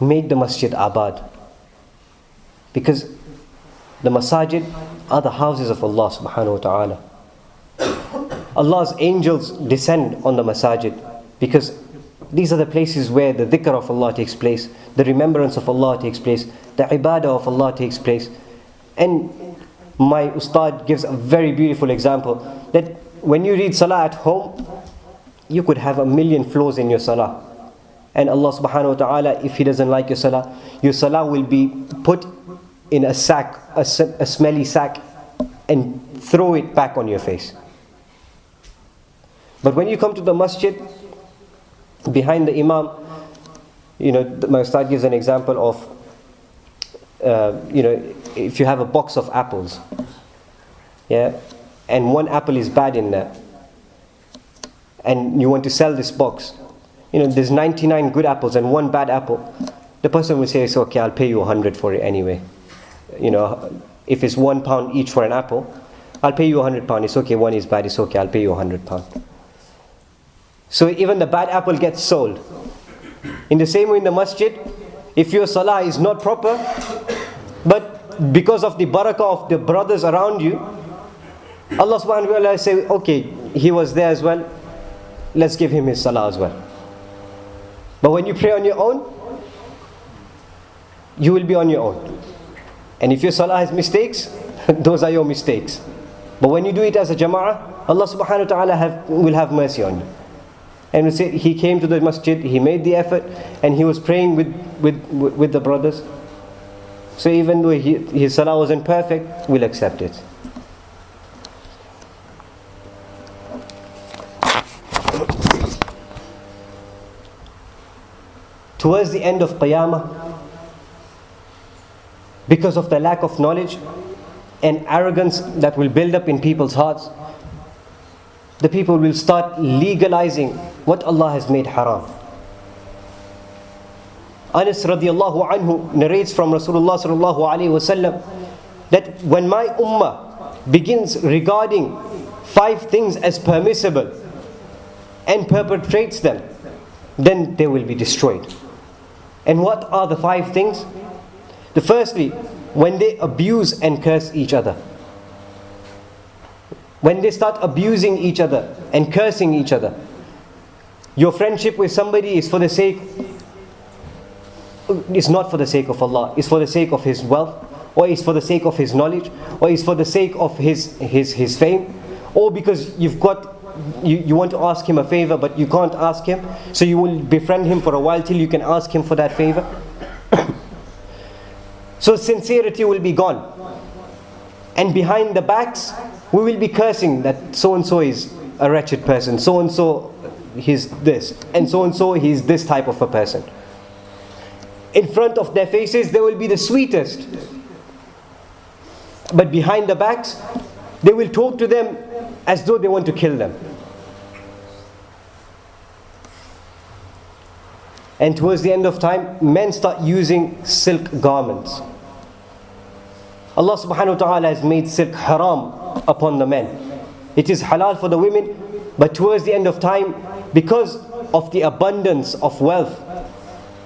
made the masjid abad. Because the masajid are the houses of Allah subhanahu wa ta'ala. Allah's angels descend on the masajid because these are the places where the dhikr of Allah takes place, the remembrance of Allah takes place, the ibadah of Allah takes place. And my ustad gives a very beautiful example that when you read salah at home, you could have 1,000,000 flaws in your salah. And Allah subhanahu wa ta'ala, if He doesn't like your salah will be put in a sack, a smelly sack, and throw it back on your face. But when you come to the masjid, behind the imam, my ustad gives an example of, if you have a box of apples, and one apple is bad in there, and you want to sell this box, there's 99 good apples and one bad apple, the person will say, it's okay, I'll pay you 100 for it anyway. If it's £1 each for an apple, I'll pay you £100. It's okay, one is bad, it's okay, I'll pay you £100. So even the bad apple gets sold. In the same way in the masjid, if your salah is not proper, but because of the barakah of the brothers around you, Allah subhanahu wa ta'ala say, okay, he was there as well, let's give him his salah as well. But when you pray on your own, you will be on your own. And if your salah has mistakes, those are your mistakes. But when you do it as a jama'ah, Allah subhanahu wa ta'ala will have mercy on you. And we say he came to the masjid, he made the effort, and he was praying with the brothers. So even though his salah wasn't perfect, we'll accept it. Towards the end of Qiyamah, because of the lack of knowledge and arrogance that will build up in people's hearts, the people will start legalizing what Allah has made haram. Anas radiallahu anhu narrates from Rasulullah sallallahu alaihi wasallam that when my ummah begins regarding 5 things as permissible and perpetrates them, then they will be destroyed. And what are the 5 things? The firstly, when they abuse and curse each other. When they start abusing each other and cursing each other. Your friendship with somebody is not for the sake of Allah. It's for the sake of his wealth, or it's for the sake of his knowledge, or it's for the sake of his fame, or because you want to ask him a favor but you can't ask him, so you will befriend him for a while till you can ask him for that favor. So sincerity will be gone. And behind the backs, we will be cursing that so-and-so is a wretched person, so-and-so he's this, and so-and-so he's this type of a person. In front of their faces, they will be the sweetest. But behind the backs, they will talk to them as though they want to kill them. And towards the end of time, men start using silk garments. Allah subhanahu wa ta'ala has made silk haram upon the men. It is halal for the women, but towards the end of time, because of the abundance of wealth,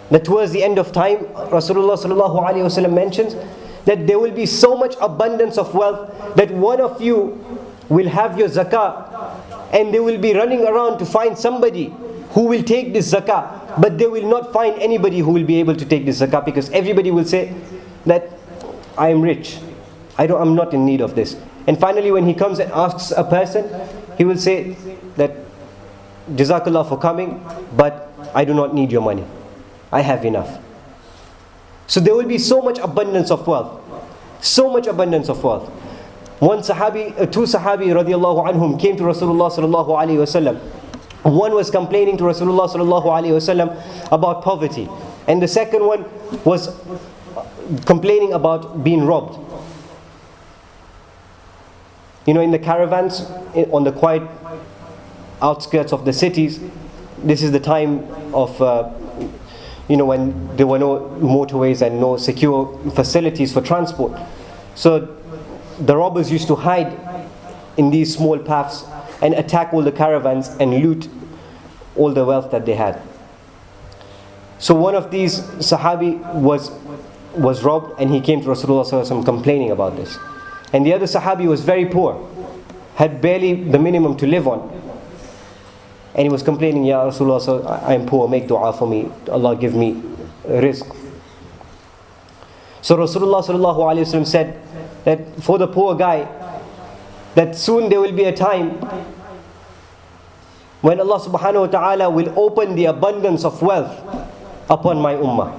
that towards the end of time, Rasulullah sallallahu alaihi wasallam mentions that there will be so much abundance of wealth that one of you will have your zakah, and they will be running around to find somebody who will take this zakah, but they will not find anybody who will be able to take this zakah, because everybody will say that I am rich, I'm not in need of this. And finally when he comes and asks a person, he will say that Jazakallah for coming, but I do not need your money, I have enough. So there will be so much abundance of wealth, so much abundance of wealth. Two sahabi radiallahu anhum came to Rasulullah sallallahu alaihi wasallam. One was complaining to Rasulullah sallallahu alaihi wasallam about poverty, and the second one was complaining about being robbed. In the caravans, on the quiet outskirts of the cities, this is the time of when there were no motorways and no secure facilities for transport. So the robbers used to hide in these small paths and attack all the caravans and loot all the wealth that they had. So one of these Sahabi was robbed, and he came to Rasulullah sallallahu alaihi wasallam complaining about this. And the other Sahabi was very poor, had barely the minimum to live on. And he was complaining, Ya Rasulullah, I am poor, make dua for me, Allah give me rizq. So Rasulullah sallallahu alaihi wasallam said that for the poor guy, that soon there will be a time when Allah subhanahu wa ta'ala will open the abundance of wealth upon my ummah.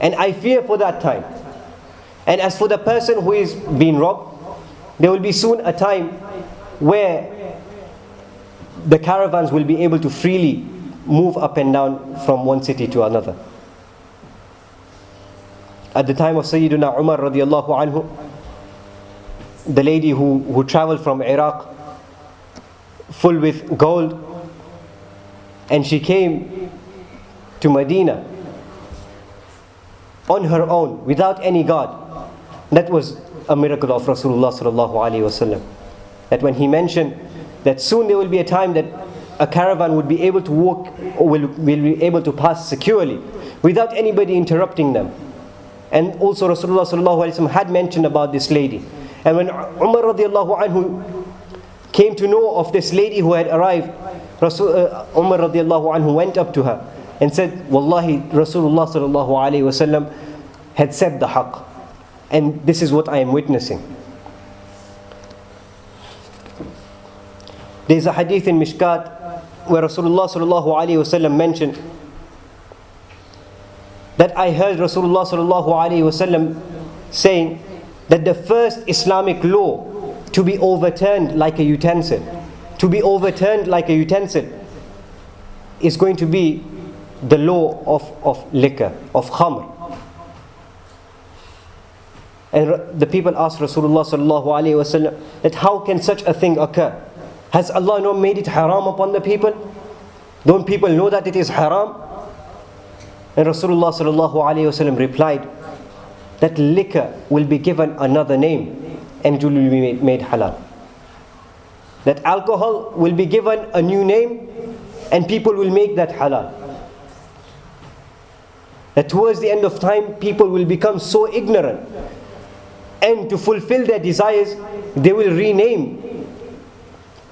And I fear for that time. And as for the person who is being robbed, there will be soon a time where the caravans will be able to freely move up and down from one city to another. At the time of Sayyidina Umar radiallahu anhu, the lady who traveled from Iraq full with gold, and she came to Medina on her own without any guard. That was a miracle of Rasulullah sallallahu alaihi wasallam. That when he mentioned that soon there will be a time that a caravan would be able to walk, or will be able to pass securely without anybody interrupting them. And also Rasulullah sallallahu alaihi wasallam had mentioned about this lady. And when Umar radiallahu anhu came to know of this lady who had arrived, Umar radiallahu anhu went up to her and said, Wallahi, Rasulullah sallallahu alaihi wasallam had said the haqq, and this is what I am witnessing. There is a hadith in Mishkat where Rasulullah sallallahu alaihi wasallam mentioned that I heard Rasulullah sallallahu alaihi wasallam saying that the first Islamic law to be overturned like a utensil, is going to be the law of liquor, of khamr. And the people asked Rasulullah sallallahu alaihi wasallam that how can such a thing occur? Has Allah not made it haram upon the people? Don't people know that it is haram? And Rasulullah sallallahu alaihi wasallam replied that liquor will be given another name and it will be made halal. That alcohol will be given a new name and people will make that halal. That towards the end of time people will become so ignorant, and to fulfill their desires they will rename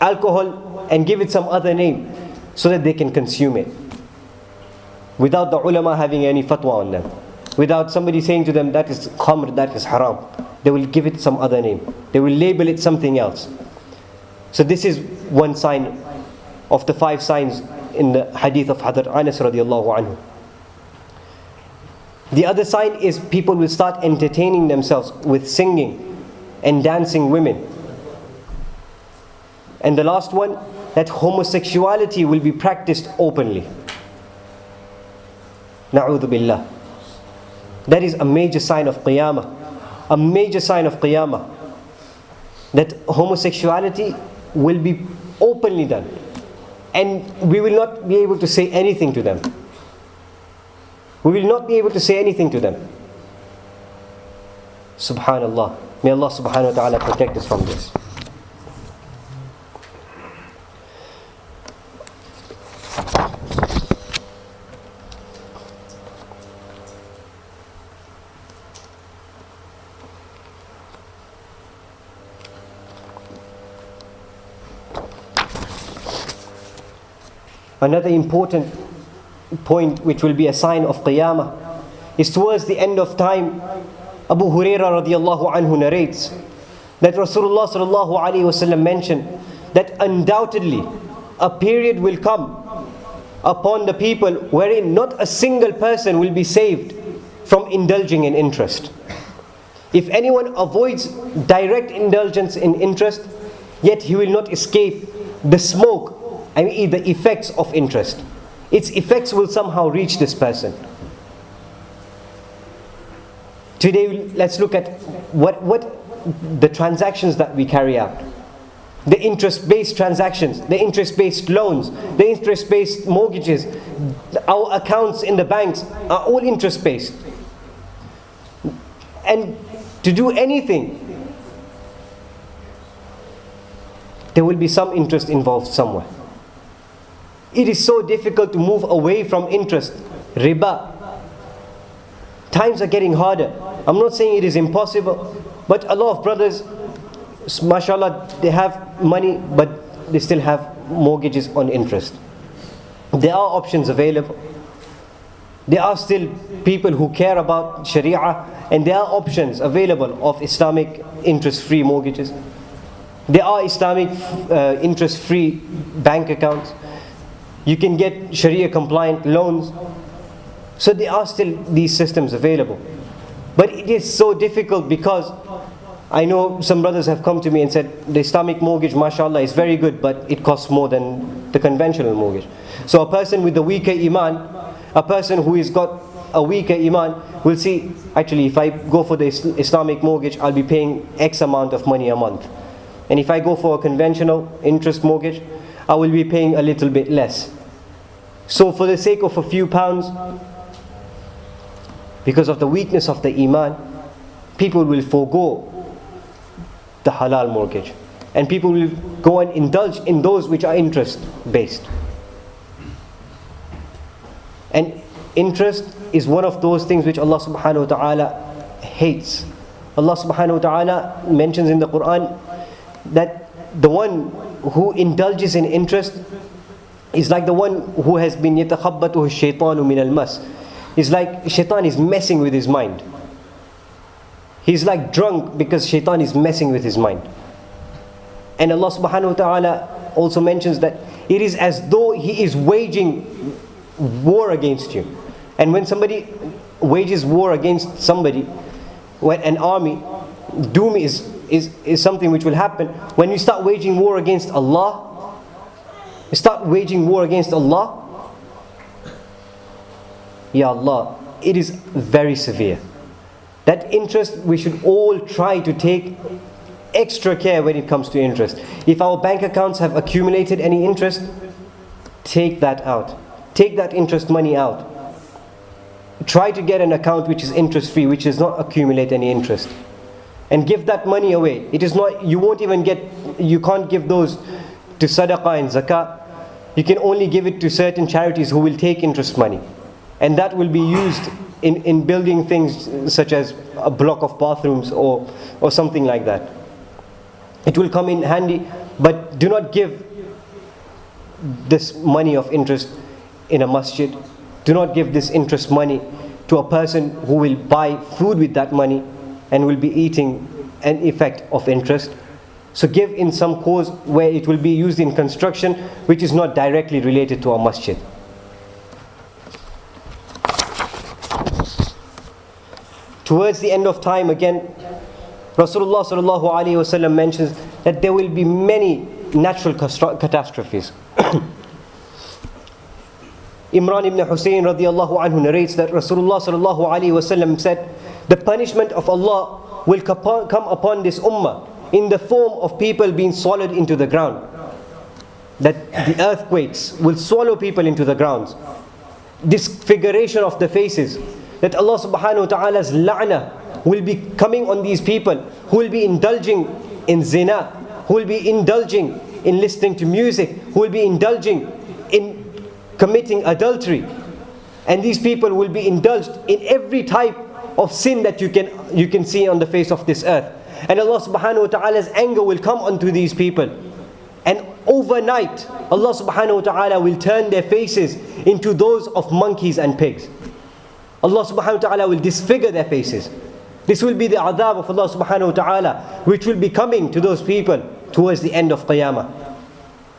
alcohol and give it some other name so that they can consume it, without the ulama having any fatwa on them, without somebody saying to them that is khamr, that is haram. They will give it some other name, they will label it something else. So this is one sign of the 5 signs in the hadith of Hadrat Anas radiallahu anhu. The other sign is people will start entertaining themselves with singing and dancing women. And the last one, that homosexuality will be practiced openly. Na'udhu billah. That is a major sign of Qiyamah. A major sign of Qiyamah. That homosexuality will be openly done. And we will not be able to say anything to them. We will not be able to say anything to them. Subhanallah. May Allah subhanahu wa ta'ala protect us from this. Another important point which will be a sign of Qiyamah is towards the end of time. Abu Hurairah radiallahu anhu narrates that Rasulullah sallallahu alaihi wasallam mentioned that undoubtedly a period will come upon the people wherein not a single person will be saved from indulging in interest. If anyone avoids direct indulgence in interest, yet he will not escape the smoke, the effects of interest. Its effects will somehow reach this person. Today, let's look at what the transactions that we carry out. The interest-based transactions, the interest-based loans, the interest-based mortgages, our accounts in the banks are all interest-based. And to do anything, there will be some interest involved somewhere. It is so difficult to move away from interest. Riba. Times are getting harder. I'm not saying it is impossible, but a lot of brothers, mashallah, they have money, but they still have mortgages on interest. There are options available. There are still people who care about Sharia, and there are options available of Islamic interest-free mortgages. There are Islamic interest-free bank accounts. You can get Sharia-compliant loans. So there are still these systems available. But it is so difficult because I know some brothers have come to me and said, the Islamic mortgage, mashallah, is very good, but it costs more than the conventional mortgage. So a person with a weaker iman, a person who has got a weaker iman will see, actually, if I go for the Islamic mortgage, I'll be paying X amount of money a month. And if I go for a conventional interest mortgage, I will be paying a little bit less. So for the sake of a few pounds, because of the weakness of the iman, people will forego the halal mortgage. And people will go and indulge in those which are interest based. And interest is one of those things which Allah subhanahu wa ta'ala hates. Allah subhanahu wa ta'ala mentions in the Quran that the one who indulges in interest is like the one who has been يَتَخَبَّتُهُ الشَّيْطَانُ مِنَ الْمَسِ. It's like shaitan is messing with his mind. He's like drunk because shaitan is messing with his mind. And Allah subhanahu wa ta'ala also mentions that it is as though he is waging war against you. And when somebody wages war against somebody, when an army, doom is something which will happen. When you start waging war against Allah, you start waging war against Allah, Ya Allah, it is very severe. That interest, we should all try to take extra care when it comes to interest. If our bank accounts have accumulated any interest, take that out. Take that interest money out. Try to get an account which is interest free, which does not accumulate any interest. And give that money away. It is not, you can't give those to sadaqah and zakah. You can only give it to certain charities who will take interest money. And that will be used in building things such as a block of bathrooms or something like that. It will come in handy, but do not give this money of interest in a masjid. Do not give this interest money to a person who will buy food with that money and will be eating an effect of interest. So give in some cause where it will be used in construction which is not directly related to a masjid. Towards the end of time again, Rasulullah sallallahu alaihi wasallam mentions that there will be many natural catastrophes. Imran ibn Hussein radiyallahu anhu narrates that Rasulullah sallallahu alaihi wasallam said, the punishment of Allah will come upon this ummah in the form of people being swallowed into the ground. That the earthquakes will swallow people into the ground. Disfiguration of the faces. That Allah subhanahu wa ta'ala's la'nah will be coming on these people who will be indulging in zina, who will be indulging in listening to music, who will be indulging in committing adultery. And these people will be indulged in every type of sin that you can see on the face of this earth. And Allah subhanahu wa ta'ala's anger will come onto these people. And overnight, Allah subhanahu wa ta'ala will turn their faces into those of monkeys and pigs. Allah subhanahu wa ta'ala will disfigure their faces. This will be the adhab of Allah subhanahu wa ta'ala, which will be coming to those people towards the end of Qiyamah.